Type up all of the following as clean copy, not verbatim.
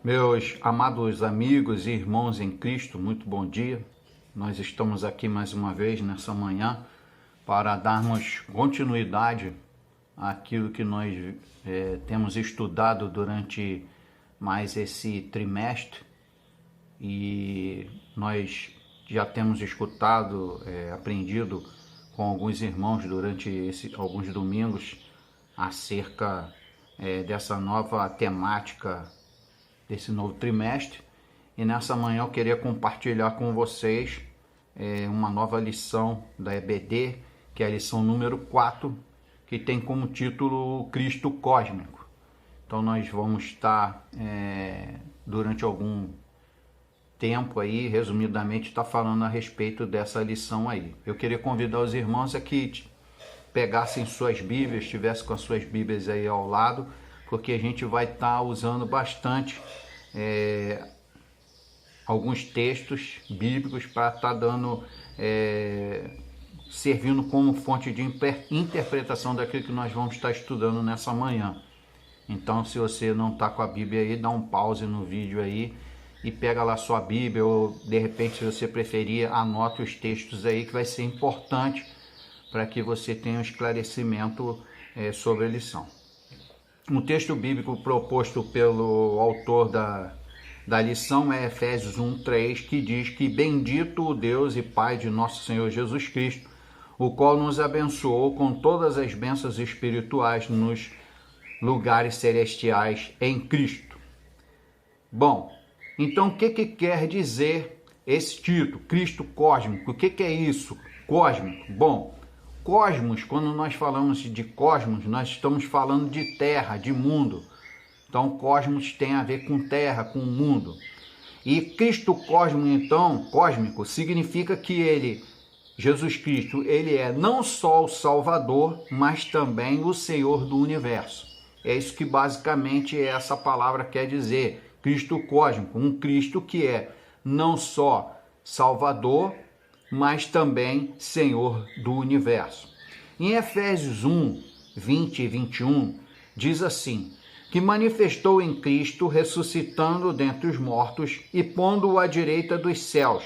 Meus amados amigos e irmãos em Cristo, muito bom dia. Nós estamos aqui mais uma vez nessa manhã para darmos continuidade àquilo que nós temos estudado durante mais esse trimestre, e nós já temos escutado, aprendido com alguns irmãos durante alguns domingos acerca dessa nova temática desse novo trimestre. E nessa manhã eu queria compartilhar com vocês uma nova lição da EBD, que é a lição número 4, que tem como título Cristo Cósmico. Então nós vamos estar durante algum tempo aí, resumidamente, falando a respeito dessa lição aí. Eu queria convidar os irmãos a que pegassem suas Bíblias, estivessem com as suas Bíblias aí ao lado, porque a gente vai estar usando bastante alguns textos bíblicos para estar dando, servindo como fonte de interpretação daquilo que nós vamos estar estudando nessa manhã. Então, se você não está com a Bíblia aí, dá um pause no vídeo aí e pega lá sua Bíblia, ou de repente, se você preferir, anote os textos aí, que vai ser importante para que você tenha um esclarecimento sobre a lição. Um texto bíblico proposto pelo autor da lição é Efésios 1:3, que diz que bendito o Deus e Pai de nosso Senhor Jesus Cristo, o qual nos abençoou com todas as bênçãos espirituais nos lugares celestiais em Cristo. Bom, então o que quer dizer esse título, Cristo Cósmico? O que é isso, cósmico? Bom, cosmos, quando nós falamos de cosmos, nós estamos falando de terra, de mundo. Então, cosmos tem a ver com terra, com mundo. E Cristo cósmico, então, cósmico, significa que ele, Jesus Cristo, ele é não só o Salvador, mas também o Senhor do universo. É isso que basicamente essa palavra quer dizer, Cristo cósmico, um Cristo que é não só Salvador, mas também Senhor do universo. Em Efésios 1, 20 e 21, diz assim, que manifestou em Cristo, ressuscitando dentre os mortos e pondo-o à direita dos céus,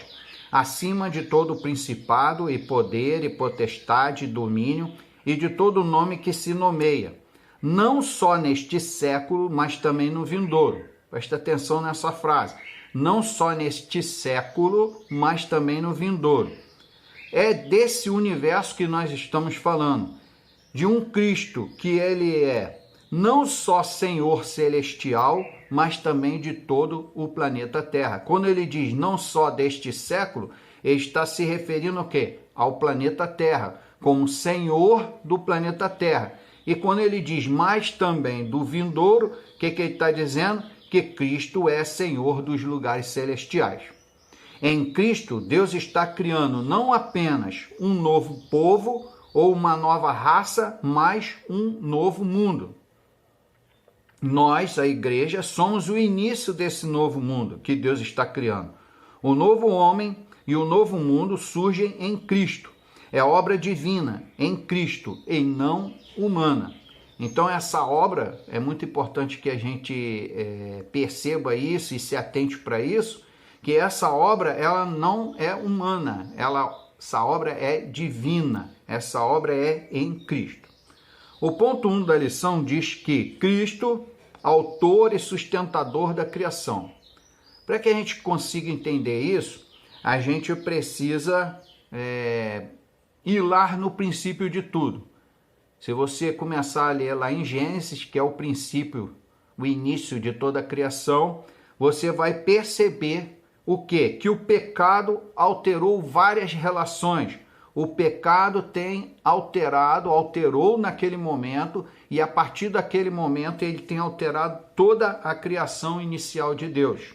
acima de todo principado e poder e potestade e domínio e de todo nome que se nomeia, não só neste século, mas também no vindouro. Presta atenção nessa frase. Não só neste século, mas também no vindouro. É desse universo que nós estamos falando, de um Cristo que ele é não só Senhor celestial, mas também de todo o planeta Terra. Quando ele diz não só deste século, ele está se referindo ao quê? Ao planeta Terra, como Senhor do planeta Terra. E quando ele diz mais também do vindouro, o que ele está dizendo? Que Cristo é Senhor dos lugares celestiais. Em Cristo, Deus está criando não apenas um novo povo ou uma nova raça, mas um novo mundo. Nós, a igreja, somos o início desse novo mundo que Deus está criando. O novo homem e o novo mundo surgem em Cristo. É obra divina em Cristo e não humana. Então essa obra, é muito importante que a gente perceba isso e se atente para isso, que essa obra ela não é humana, essa obra é divina, essa obra é em Cristo. O ponto 1 da lição diz que Cristo, autor e sustentador da criação. Para que a gente consiga entender isso, a gente precisa ir lá no princípio de tudo. Se você começar a ler lá em Gênesis, que é o princípio, o início de toda a criação, você vai perceber o quê? Que o pecado alterou várias relações. O pecado alterou naquele momento, e a partir daquele momento ele tem alterado toda a criação inicial de Deus.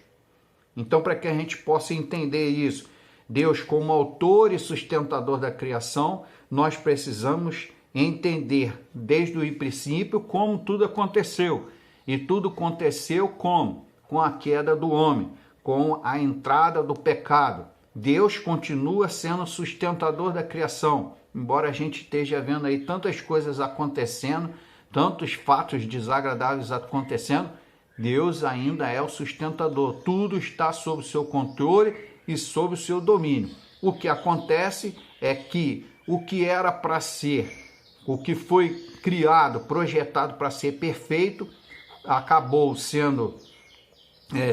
Então, para que a gente possa entender isso, Deus como autor e sustentador da criação, nós precisamos entender desde o princípio como tudo aconteceu. E tudo aconteceu como? Com a queda do homem, com a entrada do pecado. Deus continua sendo sustentador da criação, embora a gente esteja vendo aí tantas coisas acontecendo, tantos fatos desagradáveis acontecendo, Deus ainda é o sustentador. Tudo está sob o seu controle e sob o seu domínio. O que acontece é que o que era para ser, o que foi criado, projetado para ser perfeito, acabou sendo,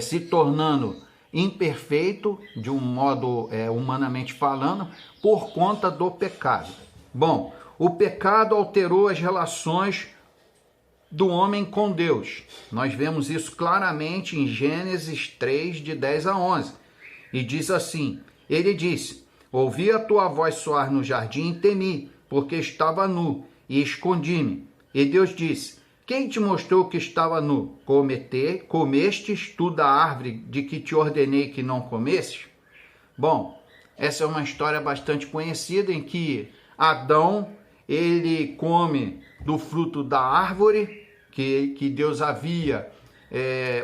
se tornando imperfeito, de um modo humanamente falando, por conta do pecado. Bom, o pecado alterou as relações do homem com Deus. Nós vemos isso claramente em Gênesis 3, de 10 a 11. E diz assim, ele disse, ouvi a tua voz soar no jardim e temi, porque estava nu, e escondi-me. E Deus disse, quem te mostrou que estava nu? Comestes tu da árvore de que te ordenei que não comesses? Bom, essa é uma história bastante conhecida em que Adão, ele come do fruto da árvore que Deus havia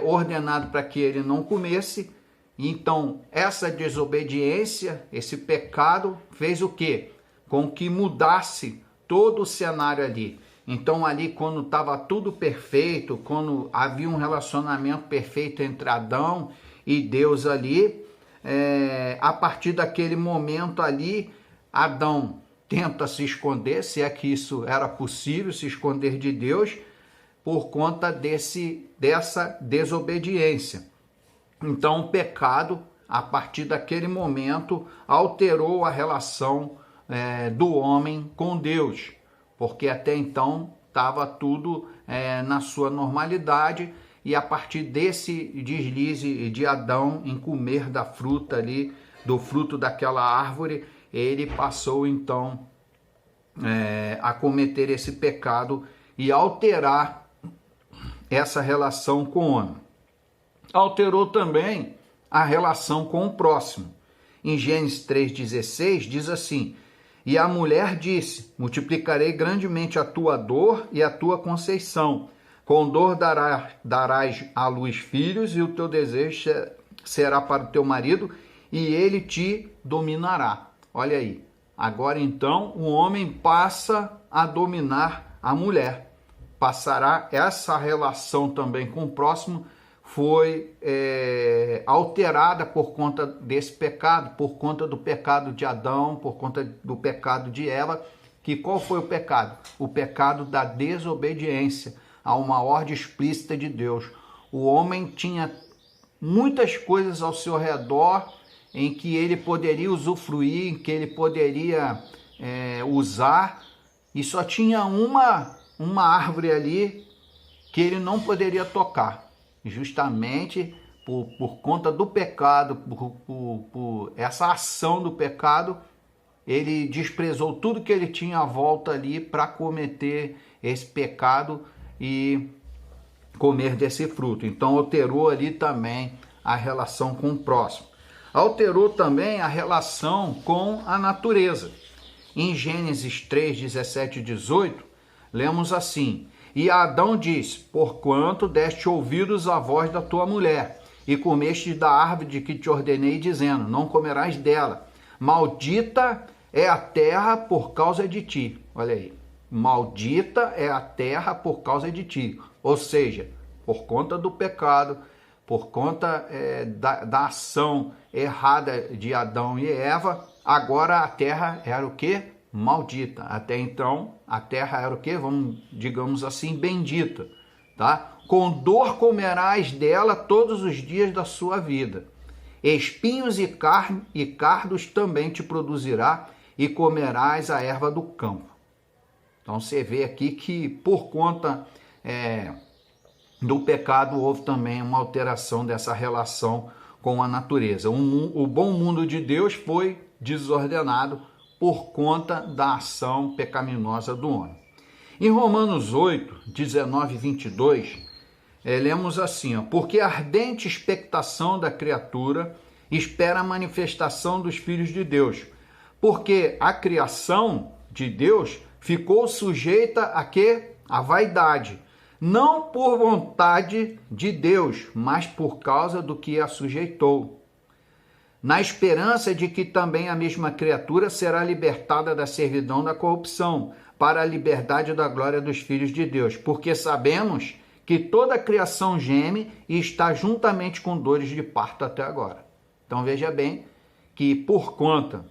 ordenado para que ele não comesse. Então, essa desobediência, esse pecado, fez o quê? Com que mudasse todo o cenário ali. Então, ali, quando estava tudo perfeito, quando havia um relacionamento perfeito entre Adão e Deus ali, a partir daquele momento ali, Adão tenta se esconder, se é que isso era possível, se esconder de Deus, por conta dessa desobediência. Então, o pecado, a partir daquele momento, alterou a relação do homem com Deus, porque até então estava tudo na sua normalidade, e a partir desse deslize de Adão em comer da fruta ali, do fruto daquela árvore, ele passou então a cometer esse pecado e alterar essa relação com o homem. Alterou também a relação com o próximo. Em Gênesis 3,16 diz assim, e a mulher disse, multiplicarei grandemente a tua dor e a tua conceição. Com dor darás à luz filhos, e o teu desejo será para o teu marido, e ele te dominará. Olha aí, agora então o homem passa a dominar a mulher. Passará essa relação também com o próximo, foi alterada por conta desse pecado, por conta do pecado de Adão, por conta do pecado de Eva. Que qual foi o pecado? O pecado da desobediência a uma ordem explícita de Deus. O homem tinha muitas coisas ao seu redor em que ele poderia usufruir, em que ele poderia usar, e só tinha uma árvore ali que ele não poderia tocar, justamente por conta do pecado, por essa ação do pecado. Ele desprezou tudo que ele tinha à volta ali para cometer esse pecado e comer desse fruto. Então alterou ali também a relação com o próximo. Alterou também a relação com a natureza. Em Gênesis 3, 17 e 18, lemos assim, e Adão disse, porquanto deste ouvidos à voz da tua mulher, e comeste da árvore de que te ordenei, dizendo, não comerás dela. Maldita é a terra por causa de ti. Olha aí, maldita é a terra por causa de ti. Ou seja, por conta do pecado, por conta da ação errada de Adão e Eva, agora a terra era o quê? Maldita. Até então, a terra era o quê? Digamos assim, bendita, tá? Com dor comerás dela todos os dias da sua vida. Espinhos e cardos também te produzirá, e comerás a erva do campo. Então você vê aqui que por conta do pecado houve também uma alteração dessa relação com a natureza. O bom mundo de Deus foi desordenado por conta da ação pecaminosa do homem. Em Romanos 8, 19 e 22, lemos assim, porque a ardente expectação da criatura espera a manifestação dos filhos de Deus, porque a criação de Deus ficou sujeita a quê? A vaidade, não por vontade de Deus, mas por causa do que a sujeitou, na esperança de que também a mesma criatura será libertada da servidão da corrupção, para a liberdade da glória dos filhos de Deus, porque sabemos que toda a criação geme e está juntamente com dores de parto até agora. Então veja bem que por conta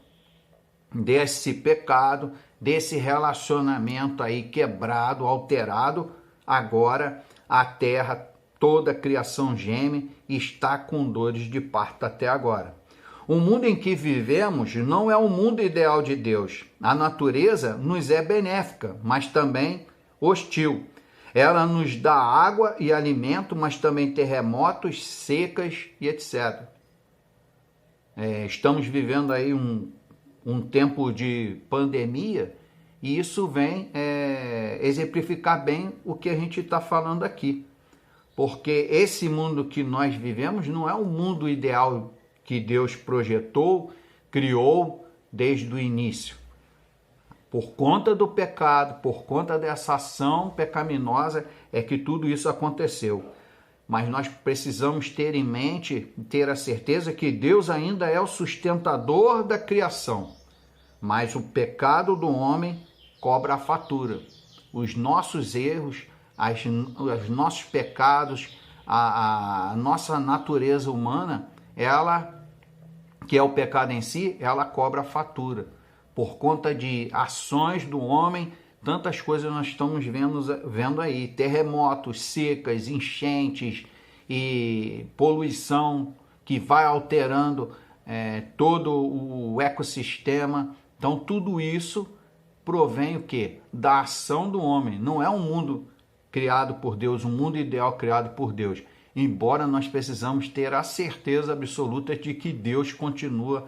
desse pecado, desse relacionamento aí quebrado, alterado, agora a terra, toda a criação geme e está com dores de parto até agora. O mundo em que vivemos não é o mundo ideal de Deus. A natureza nos é benéfica, mas também hostil. Ela nos dá água e alimento, mas também terremotos, secas e etc. Estamos vivendo aí um tempo de pandemia e isso vem exemplificar bem o que a gente está falando aqui. Porque esse mundo que nós vivemos não é o mundo ideal que Deus projetou, criou desde o início. Por conta do pecado, por conta dessa ação pecaminosa, é que tudo isso aconteceu. Mas nós precisamos ter em mente, ter a certeza que Deus ainda é o sustentador da criação. Mas o pecado do homem cobra a fatura. Os nossos erros, os nossos pecados, a nossa natureza humana, ela, que é o pecado em si, ela cobra a fatura. Por conta de ações do homem, tantas coisas nós estamos vendo aí, terremotos, secas, enchentes e poluição que vai alterando todo o ecossistema. Então tudo isso provém o quê? Da ação do homem. Não é um mundo criado por Deus, um mundo ideal criado por Deus. Embora nós precisamos ter a certeza absoluta de que Deus continua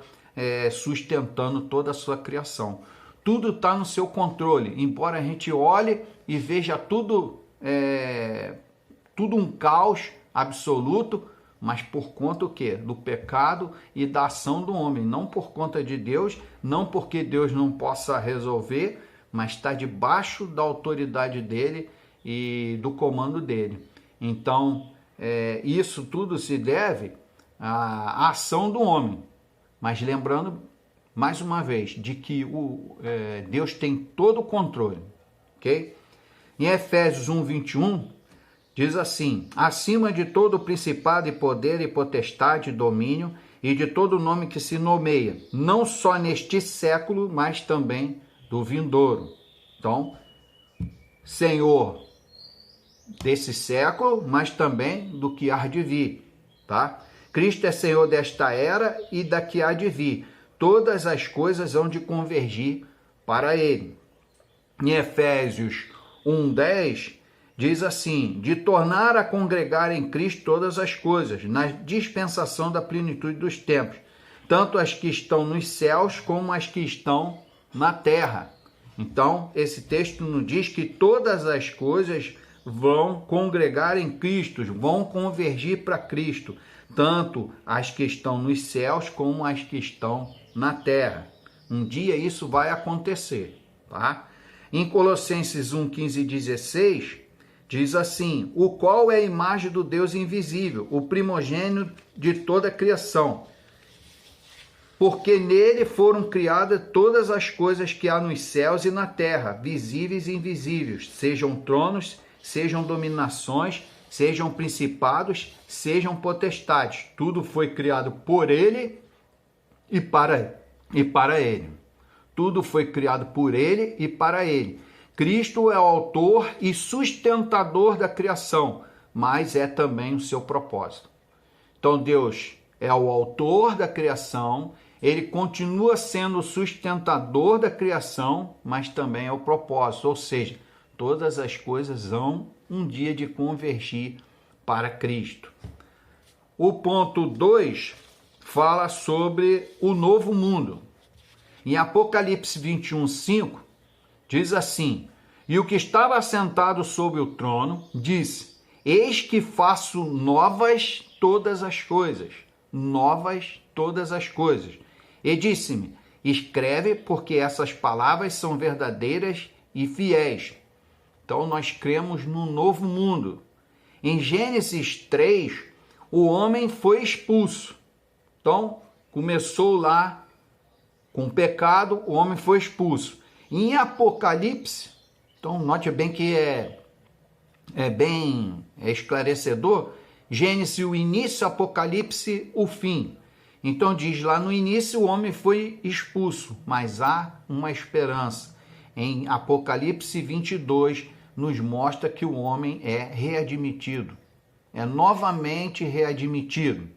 sustentando toda a sua criação. Tudo está no seu controle, embora a gente olhe e veja tudo um caos absoluto, mas por conta o quê? Do pecado e da ação do homem, não por conta de Deus, não porque Deus não possa resolver, mas está debaixo da autoridade dele e do comando dele. Então, isso tudo se deve à ação do homem. Mas lembrando, mais uma vez, de que Deus tem todo o controle. Ok? Em Efésios 1:21, diz assim: acima de todo principado e poder e potestade e domínio, e de todo nome que se nomeia, não só neste século, mas também do vindouro. Então, Senhor desse século, mas também do que há de vir, tá? Cristo é Senhor desta era e da que há de vir. Todas as coisas hão de convergir para Ele. Em Efésios 1:10, diz assim: de tornar a congregar em Cristo todas as coisas, na dispensação da plenitude dos tempos, tanto as que estão nos céus como as que estão na terra. Então, esse texto nos diz que todas as coisas vão congregar em Cristo, vão convergir para Cristo, tanto as que estão nos céus como as que estão na terra. Um dia isso vai acontecer, tá? Em Colossenses 1:15 e 16, diz assim: o qual é a imagem do Deus invisível, o primogênito de toda a criação, porque nele foram criadas todas as coisas que há nos céus e na terra, visíveis e invisíveis, sejam tronos, sejam dominações, sejam principados, sejam potestades. Tudo foi criado por ele e para ele. Tudo foi criado por ele e para ele. Cristo é o autor e sustentador da criação, mas é também o seu propósito. Então Deus é o autor da criação, ele continua sendo o sustentador da criação, mas também é o propósito, ou seja, todas as coisas vão um dia de convergir para Cristo. O ponto 2 fala sobre o novo mundo. Em Apocalipse 21:5, diz assim: e o que estava assentado sobre o trono disse: eis que faço novas todas as coisas. Novas todas as coisas. E disse-me: escreve, porque essas palavras são verdadeiras e fiéis. Então nós cremos no novo mundo. Em Gênesis 3, o homem foi expulso. Então, começou lá com o pecado, o homem foi expulso. Em Apocalipse, então note bem que bem esclarecedor, Gênesis o início, Apocalipse o fim. Então diz lá no início o homem foi expulso, mas há uma esperança. Em Apocalipse 22 nos mostra que o homem é readmitido, é novamente readmitido.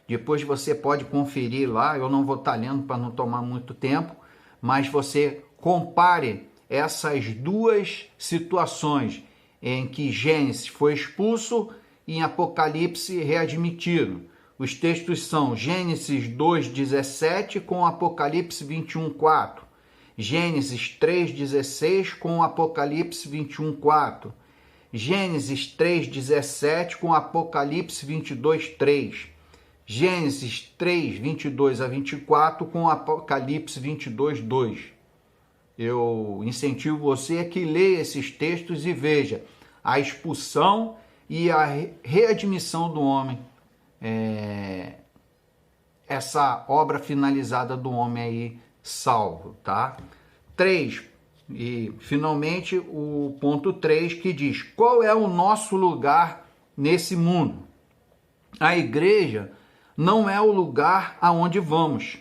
Depois você pode conferir lá, eu não vou estar lendo para não tomar muito tempo, mas você compare essas duas situações em que Gênesis foi expulso e em Apocalipse readmitido. Os textos são Gênesis 2:17 com Apocalipse 21:4, Gênesis 3:16 com Apocalipse 21:4, Gênesis 3:17 com Apocalipse 22:3, Gênesis 3:22-24 com Apocalipse 22:2. Eu incentivo você a que leia esses textos e veja a expulsão e a readmissão do homem, essa obra finalizada do homem aí salvo, tá? 3, e finalmente o ponto 3 que diz, qual é o nosso lugar nesse mundo? A igreja não é o lugar aonde vamos.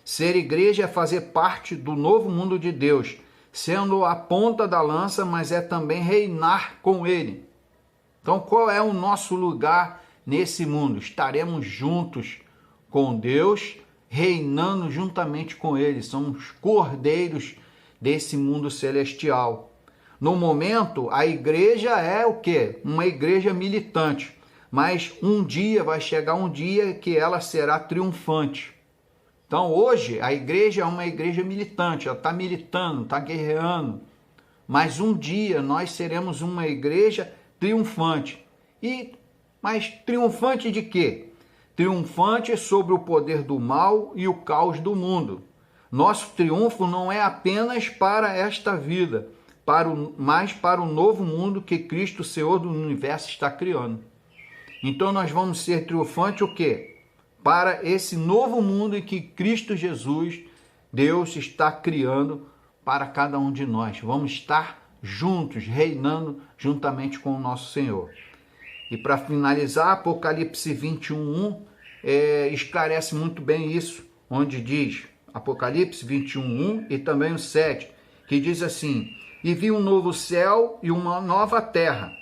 Ser igreja é fazer parte do novo mundo de Deus, sendo a ponta da lança, mas é também reinar com Ele. Então, qual é o nosso lugar nesse mundo? Estaremos juntos com Deus, reinando juntamente com Ele. Somos cordeiros desse mundo celestial. No momento, a igreja é o quê? Uma igreja militante. Mas um dia, vai chegar um dia que ela será triunfante. Então hoje a igreja é uma igreja militante, ela está militando, está guerreando. Mas um dia nós seremos uma igreja triunfante. Mas triunfante de quê? Triunfante sobre o poder do mal e o caos do mundo. Nosso triunfo não é apenas para esta vida, mas para o novo mundo que Cristo, Senhor do universo, está criando. Então nós vamos ser triunfantes o quê? Para esse novo mundo em que Cristo Jesus, Deus, está criando para cada um de nós. Vamos estar juntos, reinando juntamente com o nosso Senhor. E para finalizar, Apocalipse 21:1 esclarece muito bem isso, onde diz, Apocalipse 21:1 e também o 7, que diz assim, e vi um novo céu e uma nova terra,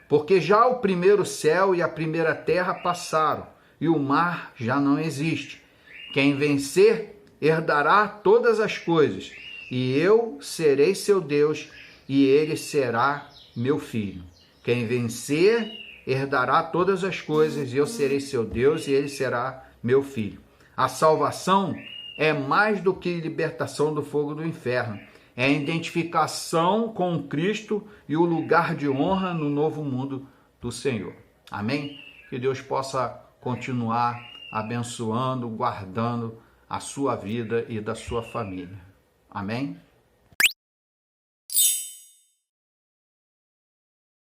porque já o primeiro céu e a primeira terra passaram, e o mar já não existe. Quem vencer herdará todas as coisas, e eu serei seu Deus, e ele será meu filho. Quem vencer herdará todas as coisas, e eu serei seu Deus, e ele será meu filho. A salvação é mais do que libertação do fogo do inferno. É a identificação com Cristo e o lugar de honra no novo mundo do Senhor. Amém? Que Deus possa continuar abençoando, guardando a sua vida e da sua família. Amém?